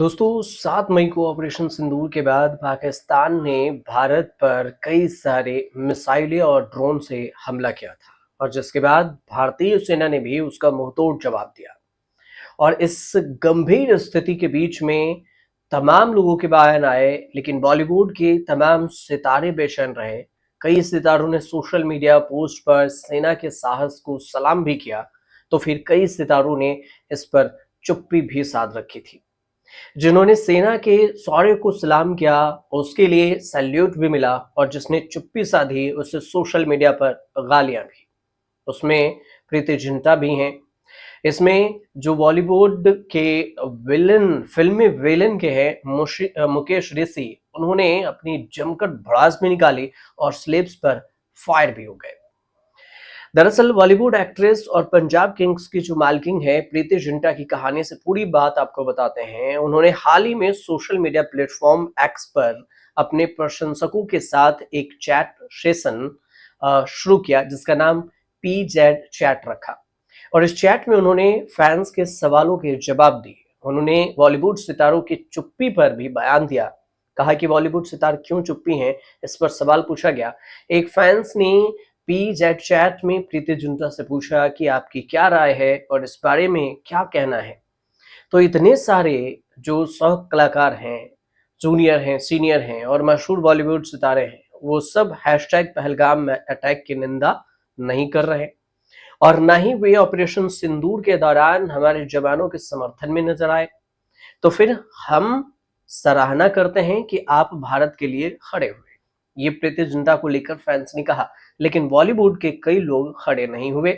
दोस्तों 7 मई को ऑपरेशन सिंदूर के बाद पाकिस्तान ने भारत पर कई सारे मिसाइलें और ड्रोन से हमला किया था और जिसके बाद भारतीय सेना ने भी उसका मुंहतोड़ जवाब दिया। और इस गंभीर स्थिति के बीच में तमाम लोगों के बयान आए, लेकिन बॉलीवुड के तमाम सितारे बेचैन रहे। कई सितारों ने सोशल मीडिया पोस्ट पर सेना के साहस को सलाम भी किया, तो फिर कई सितारों ने इस पर चुप्पी भी साध रखी थी। जिन्होंने सेना के शौर्य को सलाम किया, उसके लिए सैल्यूट भी मिला, और जिसने चुप्पी साधी उसे सोशल मीडिया पर गालियां भी। उसमें प्रीति जिंटा भी हैं। इसमें जो बॉलीवुड के विलन, फिल्मी विलन के हैं मुकेश ऋषि, उन्होंने अपनी जमकर भड़ास भी निकाली और स्लेब्स पर फायर भी हो गए। दरअसल बॉलीवुड एक्ट्रेस और पंजाब किंग्स की जो मालकिन है प्रीति जिंटा की कहानी से पूरी बात आपको बताते हैं। उन्होंने हाल ही में सोशल मीडिया प्लेटफॉर्म एक्स पर अपने प्रशंसकों के साथ एक चैट सेशन शुरू किया, जिसका नाम पी जेड चैट रखा। और इस चैट में उन्होंने फैंस के सवालों के जवाब दिए। उन्होंने बॉलीवुड सितारों की चुप्पी पर भी बयान दिया। कहा कि बॉलीवुड सितार क्यों चुप्पी हैं, इस पर सवाल पूछा गया। एक फैंस ने पी जेड चैट में प्रीति जिंटा से पूछा कि आपकी क्या राय है और इस बारे में क्या कहना है। तो इतने सारे जो सह कलाकार हैं, जूनियर हैं, सीनियर हैं और मशहूर बॉलीवुड सितारे हैं, वो सब हैशटैग पहलगाम में अटैक की निंदा नहीं कर रहे और ना ही वे ऑपरेशन सिंदूर के दौरान हमारे जवानों के समर्थन में नजर आए। तो फिर हम सराहना करते हैं कि आप भारत के लिए खड़े हुए। ये प्रीति जिंटा को लेकर फैंस ने कहा, लेकिन बॉलीवुड के कई लोग खड़े नहीं हुए।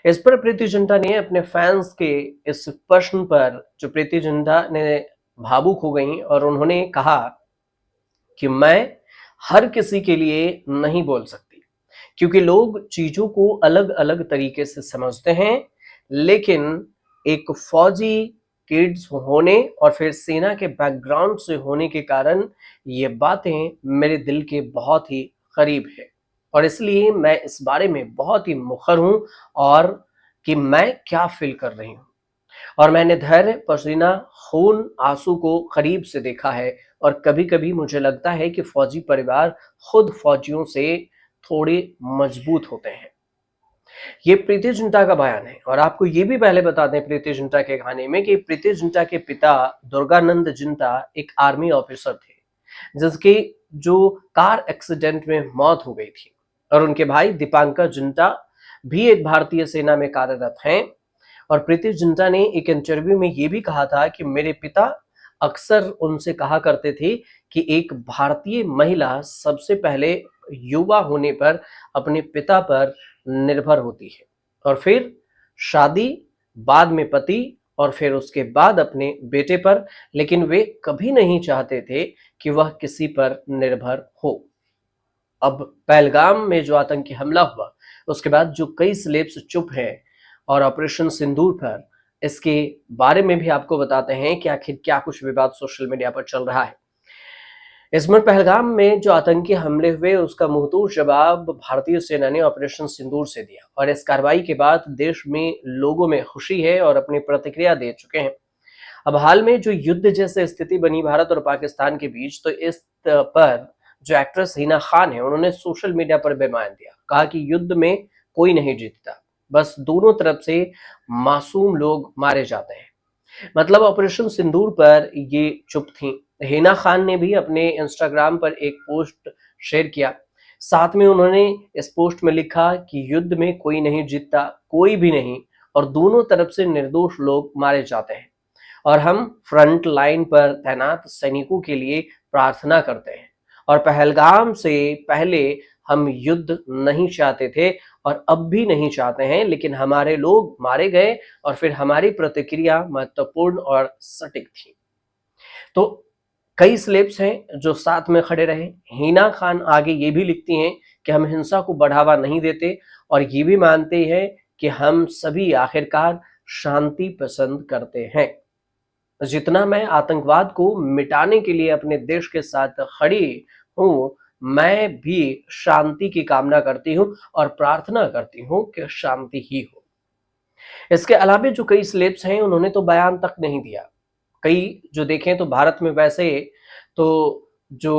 इस पर प्रीति जिंटा ने अपने फैंस के इस प्रश्न पर जो प्रीति जिंटा ने भावुक हो गई और उन्होंने कहा कि मैं हर किसी के लिए नहीं बोल सकती, क्योंकि लोग चीजों को अलग अलग तरीके से समझते हैं। लेकिन एक फौजी किड्स होने और फिर सेना के बैकग्राउंड से होने के कारण ये बातें मेरे दिल के बहुत ही करीब है और इसलिए मैं इस बारे में बहुत ही मुखर हूं और कि मैं क्या फील कर रही हूं। और मैंने धैर्य, पसीना, खून, आंसू को करीब से देखा है और कभी-कभी मुझे लगता है कि फौजी परिवार खुद फौजियों से थोड़े मजबूत होते हैं। ये प्रीति जिंटा का बयान है और आपको ये भी पहले बता दें प्रीति जिंटा के कहानी में कि प्रीति जिंटा के पिता दुर्गानंद जिंटा एक आर्मी ऑफिसर थे, जिसकी जो कार एक्सीडेंट में मौत हो गई थी। और उनके भाई दीपांकर जिंटा भी एक भारतीय सेना में कार्यरत हैं। और प्रीति जिंटा ने एक इंटरव्यू में ये भी कहा था कि मेरे पिता अक्सर उनसे कहा करते थे कि एक भारतीय महिला सबसे पहले युवा होने पर अपने पिता पर निर्भर होती है और फिर शादी, बाद में पति और फिर उसके बाद अपने बेटे पर, लेकिन वे कभी नहीं चाहते थे कि वह किसी पर निर्भर हो। अब पहलगाम में जो आतंकी हमला हुआ, उसके बाद जो कई स्लेब्स चुप हैं और ऑपरेशन सिंदूर पर, इसके बारे में भी आपको बताते हैं कि आखिर क्या कुछ विवाद सोशल मीडिया पर चल रहा है। इसमें पहलगाम में जो आतंकी हमले हुए, उसका मुंहतोड़ जवाब भारतीय सेना ने ऑपरेशन सिंदूर से दिया और इस कार्रवाई के बाद देश में लोगों में खुशी है और अपनी प्रतिक्रिया दे चुके हैं। अब हाल में जो युद्ध जैसे स्थिति बनी भारत और पाकिस्तान के बीच, तो इस पर जो एक्ट्रेस हिना खान है, उन्होंने सोशल मीडिया पर बयान दिया। कहा कि युद्ध में कोई नहीं जीतता, बस दोनों तरफ से मासूम लोग मारे जाते हैं। मतलब ऑपरेशन सिंदूर पर ये चुप थी। हिना खान ने भी अपने इंस्टाग्राम पर एक पोस्ट शेयर किया। साथ में उन्होंने इस पोस्ट में लिखा कि युद्ध में कोई नहीं जीतता, कोई भी नहीं, और दोनों तरफ से निर्दोष लोग मारे जाते हैं और हम फ्रंट लाइन पर तैनात सैनिकों के लिए प्रार्थना करते हैं। और पहलगाम से पहले हम युद्ध नहीं चाहते थे और अब भी नहीं चाहते हैं, लेकिन हमारे लोग मारे गए और फिर हमारी प्रतिक्रिया महत्वपूर्ण और सटीक थी। तो कई स्लेब्स हैं जो साथ में खड़े रहे। हिना खान आगे ये भी लिखती हैं कि हम हिंसा को बढ़ावा नहीं देते और ये भी मानते हैं कि हम सभी आखिरकार शांति पसंद करते हैं। जितना मैं आतंकवाद को मिटाने के लिए अपने देश के साथ खड़ी हूँ, मैं भी शांति की कामना करती हूँ और प्रार्थना करती हूँ कि शांति ही हो। इसके अलावा जो कई स्लेब्स हैं, उन्होंने तो बयान तक नहीं दिया। कई जो देखें तो भारत में वैसे तो जो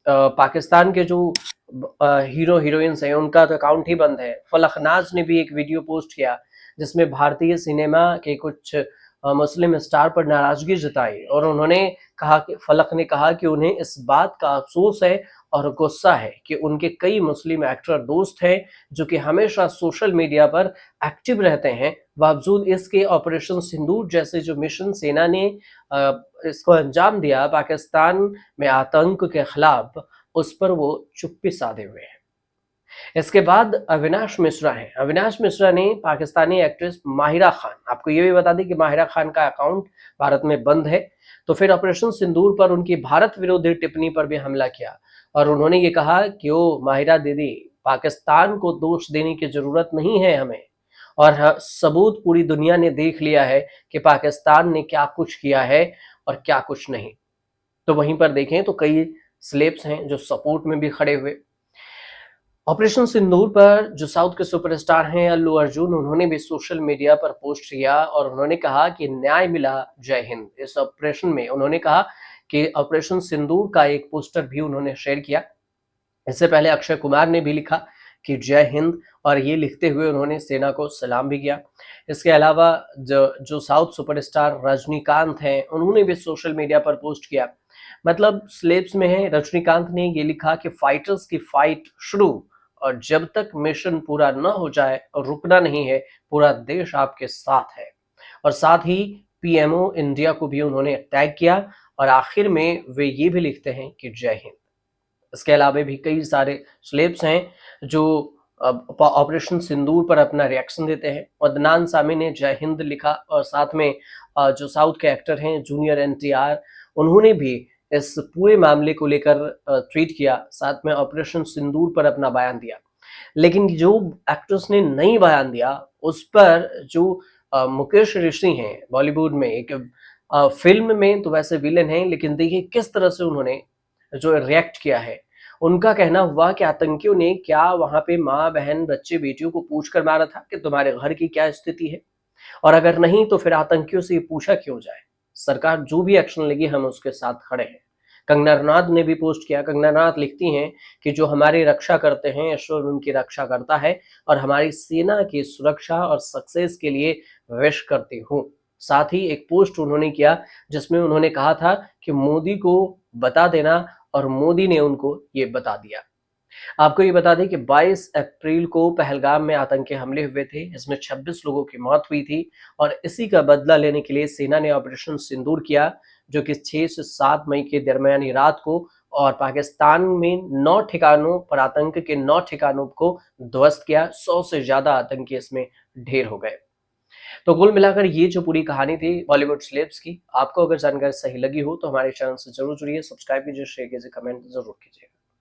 पाकिस्तान के जो हीरो हीरोइंस हैं उनका तो अकाउंट ही बंद है। फलकनाज ने भी एक वीडियो पोस्ट किया जिसमें भारतीय सिनेमा के कुछ मुस्लिम स्टार पर नाराजगी जताई और उन्होंने कहा कि फलक ने कहा कि उन्हें इस बात का अफसोस है और गुस्सा है कि उनके कई मुस्लिम एक्टर दोस्त हैं जो कि हमेशा सोशल मीडिया पर एक्टिव रहते हैं, बावजूद इसके ऑपरेशन सिंदूर जैसे जो मिशन सेना ने इसको अंजाम दिया पाकिस्तान में आतंक के खिलाफ, उस पर वो चुप्पी साधे हुए हैं। इसके बाद अविनाश मिश्रा हैं। अविनाश मिश्रा ने पाकिस्तानी एक्ट्रेस माहिरा खान, आपको ये भी बता दें कि माहिरा खान का अकाउंट भारत में बंद है, तो फिर ऑपरेशन सिंदूर पर उनकी भारत विरोधी टिप्पणी पर भी हमला किया और उन्होंने ये कहा कि ओ माहिरा दीदी, पाकिस्तान को दोष देने की जरूरत नहीं है हमें, और सबूत पूरी दुनिया ने देख लिया है कि पाकिस्तान ने क्या कुछ किया है और क्या कुछ नहीं। तो वहीं पर देखें तो कई स्लेब्स हैं जो सपोर्ट में भी खड़े हुए। ऑपरेशन सिंदूर पर जो साउथ के सुपरस्टार हैं अल्लू अर्जुन, उन्होंने भी सोशल मीडिया पर पोस्ट किया और उन्होंने कहा कि न्याय मिला, जय हिंद। इस ऑपरेशन में उन्होंने कहा कि ऑपरेशन सिंदूर का एक पोस्टर भी उन्होंने शेयर किया। इससे पहले अक्षय कुमार ने भी लिखा कि जय हिंद, और ये लिखते हुए उन्होंने सेना को सलाम भी किया। इसके अलावा जो साउथ सुपरस्टार रजनीकांत हैं, उन्होंने भी सोशल मीडिया पर पोस्ट किया। मतलब स्लेब्स में है, रजनीकांत ने ये लिखा कि फाइटर्स की फाइट शुरू, और जब तक मिशन पूरा न हो जाए और रुकना नहीं है, पूरा देश आपके साथ है। और साथ ही पीएमओ इंडिया को भी उन्होंने टैग किया और आखिर में वे ये भी लिखते हैं कि जय हिंद। इसके अलावा भी कई सारे स्लेब्स हैं जो ऑपरेशन सिंदूर पर अपना रिएक्शन देते हैं। अदनान सामी ने जय हिंद लिखा और साथ में जो साउथ के एक्टर हैं जूनियर एनटीआर, उन्होंने भी इस पूरे मामले को लेकर ट्वीट किया, साथ में ऑपरेशन सिंदूर पर अपना बयान दिया। लेकिन जो एक्टर्स ने नहीं बयान दिया, उस पर जो मुकेश ऋषि हैं बॉलीवुड में, एक फिल्म में तो वैसे विलेन हैं, लेकिन देखिए किस तरह से उन्होंने जो रिएक्ट किया है। उनका कहना हुआ कि आतंकियों ने क्या वहां पे माँ बहन बच्चे बेटियों को पूछ कर मारा था कि तुम्हारे घर की क्या स्थिति है, और अगर नहीं तो फिर आतंकियों से ये पूछा क्यों जाए। सरकार जो भी एक्शन लेगी हम उसके साथ खड़े हैं। कंगना रनौत ने भी पोस्ट किया। कंगना रनौत लिखती हैं कि जो हमारी रक्षा करते हैं, ईश्वर उनकी रक्षा करता है और हमारी सेना की सुरक्षा और सक्सेस के लिए विश करती हूँ। साथ ही एक पोस्ट उन्होंने किया जिसमें उन्होंने कहा था कि मोदी को बता देना, और मोदी ने उनको ये बता दिया। आपको ये बता दें कि 22 अप्रैल को पहलगाम में आतंकी हमले हुए थे, इसमें 26 लोगों की मौत हुई थी और इसी का बदला लेने के लिए सेना ने ऑपरेशन सिंदूर किया, जो कि 6 से 7 मई के दरमियानी रात को, और पाकिस्तान में 9 ठिकानों पर आतंक के 9 ठिकानों को ध्वस्त किया। 100 से ज्यादा आतंकी इसमें ढेर हो गए। तो कुल मिलाकर ये जो पूरी कहानी थी बॉलीवुड सेलेब्स की, आपको अगर जानकारी सही लगी हो तो हमारे चैनल से जरूर जुड़िए, सब्सक्राइब कीजिए, शेयर कीजिए, कमेंट जरूर कीजिए।